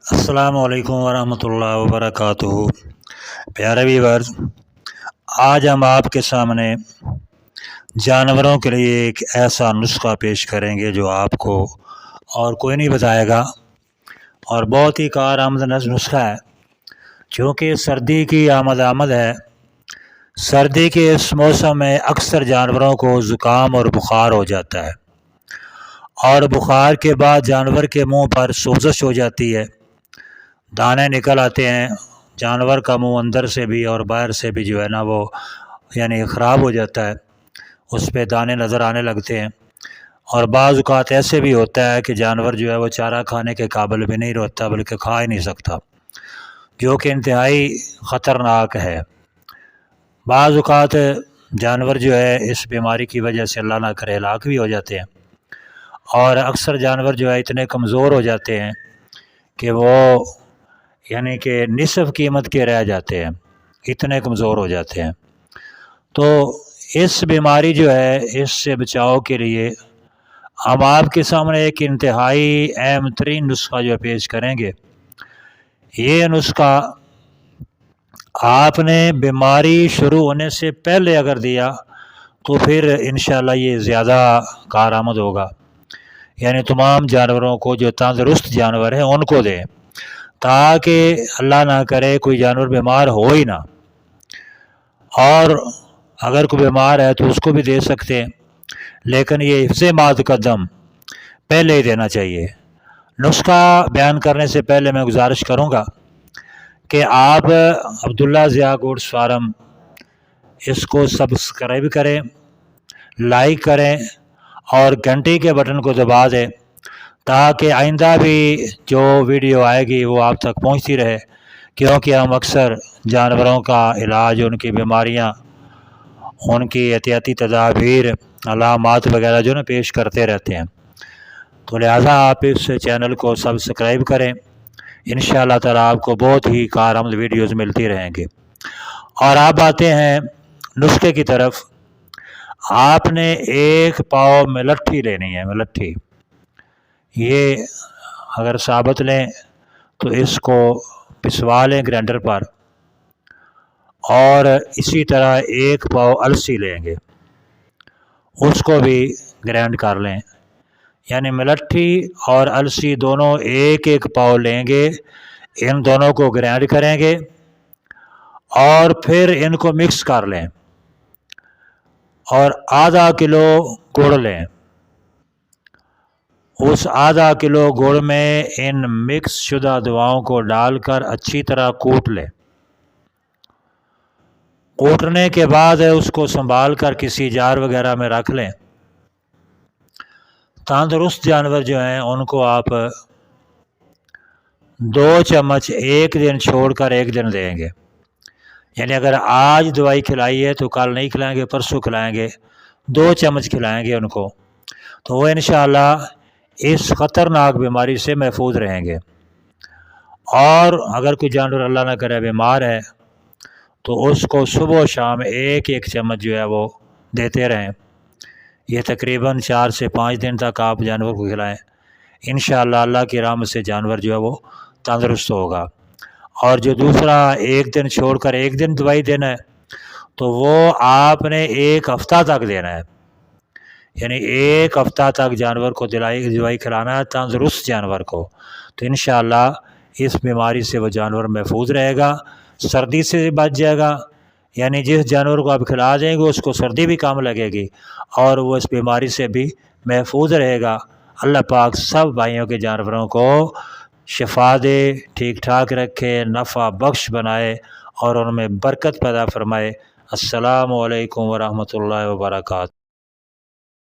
السلام علیکم ورحمۃ اللہ وبرکاتہ۔ پیارے ویورز، آج ہم آپ کے سامنے جانوروں کے لیے ایک ایسا نسخہ پیش کریں گے جو آپ کو اور کوئی نہیں بتائے گا، اور بہت ہی کارآمد نسخہ ہے۔ چونکہ سردی کی آمد ہے، سردی کے اس موسم میں اکثر جانوروں کو زکام اور بخار ہو جاتا ہے، اور بخار کے بعد جانور کے منہ پر سوزش ہو جاتی ہے، دانے نکل آتے ہیں، جانور کا منہ اندر سے بھی اور باہر سے بھی جو ہے نا وہ خراب ہو جاتا ہے، اس پہ دانے نظر آنے لگتے ہیں۔ اور بعض اوقات ایسے بھی ہوتا ہے کہ جانور جو ہے وہ چارہ کھانے کے قابل بھی نہیں رہتا، بلکہ کھا ہی نہیں سکتا، جو کہ انتہائی خطرناک ہے۔ بعض اوقات جانور جو ہے اس بیماری کی وجہ سے اللہ نہ کرے ہلاک بھی ہو جاتے ہیں، اور اکثر جانور جو ہے اتنے کمزور ہو جاتے ہیں کہ وہ کہ نصف قیمت کے رہ جاتے ہیں، اتنے کمزور ہو جاتے ہیں۔ تو اس بیماری جو ہے اس سے بچاؤ کے لیے ہم آپ کے سامنے ایک انتہائی اہم ترین نسخہ جو پیش کریں گے۔ یہ نسخہ آپ نے بیماری شروع ہونے سے پہلے اگر دیا تو پھر انشاءاللہ یہ زیادہ کارآمد ہوگا، تمام جانوروں کو جو تندرست جانور ہیں ان کو دیں، تاکہ اللہ نہ کرے کوئی جانور بیمار ہو ہی نہ، اور اگر کوئی بیمار ہے تو اس کو بھی دے سکتے ہیں، لیکن یہ حفظ ما تقدم پہلے ہی دینا چاہیے۔ نسخہ بیان کرنے سے پہلے میں گزارش کروں گا کہ آپ عبداللہ ضیاء گوڈس فارم اس کو سبسکرائب کریں، لائک کریں اور گھنٹی کے بٹن کو دبا دیں، تاکہ آئندہ بھی جو ویڈیو آئے گی وہ آپ تک پہنچتی رہے، کیونکہ ہم اکثر جانوروں کا علاج، ان کی بیماریاں، ان کی احتیاطی تدابیر، علامات وغیرہ جو پیش کرتے رہتے ہیں۔ تو لہٰذا آپ اس چینل کو سبسکرائب کریں، انشاءاللہ تعالی آپ کو بہت ہی کارآمد ویڈیوز ملتی رہیں گے۔ اور آپ آتے ہیں نسخے کی طرف۔ آپ نے ایک پاؤ ملٹھی لینی ہے، ملٹھی، یہ اگر ثابت لیں تو اس کو پسوا لیں گرینڈر پر، اور اسی طرح ایک پاؤ السی لیں گے، اس کو بھی گرینڈ کر لیں، ملٹھی اور السی دونوں ایک ایک پاؤ لیں گے، ان دونوں کو گرینڈ کریں گے، اور پھر ان کو مکس کر لیں، اور آدھا کلو گڑ لیں۔ اس آدھا کلو گڑ میں ان مکس شدہ دواؤں کو ڈال کر اچھی طرح کوٹ لیں۔ کوٹنے کے بعد اس کو سنبھال کر کسی جار وغیرہ میں رکھ لیں۔ تندرست جانور جو ہیں ان کو آپ 2 چمچ ایک دن چھوڑ کر ایک دن دیں گے، اگر آج دوائی کھلائی ہے تو کل نہیں کھلائیں گے، پرسوں کھلائیں گے، 2 چمچ کھلائیں گے ان کو، تو وہ انشاءاللہ اس خطرناک بیماری سے محفوظ رہیں گے۔ اور اگر کوئی جانور اللہ نہ کرے بیمار ہے تو اس کو صبح و شام ایک ایک چمچ جو ہے وہ دیتے رہیں۔ یہ تقریباً 4 سے 5 دن تک آپ جانور کو کھلائیں، انشاءاللہ اللہ کی رحمت سے جانور جو ہے وہ تندرست ہوگا۔ اور جو دوسرا ایک دن چھوڑ کر ایک دن دوائی دینا ہے تو وہ آپ نے 1 ہفتہ تک دینا ہے، 1 ہفتہ تک جانور کو دوائی کھلانا ہے، تندرست جانور کو، تو انشاءاللہ اس بیماری سے وہ جانور محفوظ رہے گا، سردی سے بچ جائے گا، جس جانور کو آپ کھلا دیں گے اس کو سردی بھی کم لگے گی اور وہ اس بیماری سے بھی محفوظ رہے گا۔ اللہ پاک سب بھائیوں کے جانوروں کو شفا دے، ٹھیک ٹھاک رکھے، نفع بخش بنائے اور ان میں برکت پیدا فرمائے۔ السلام علیکم ورحمۃ اللہ وبرکاتہ۔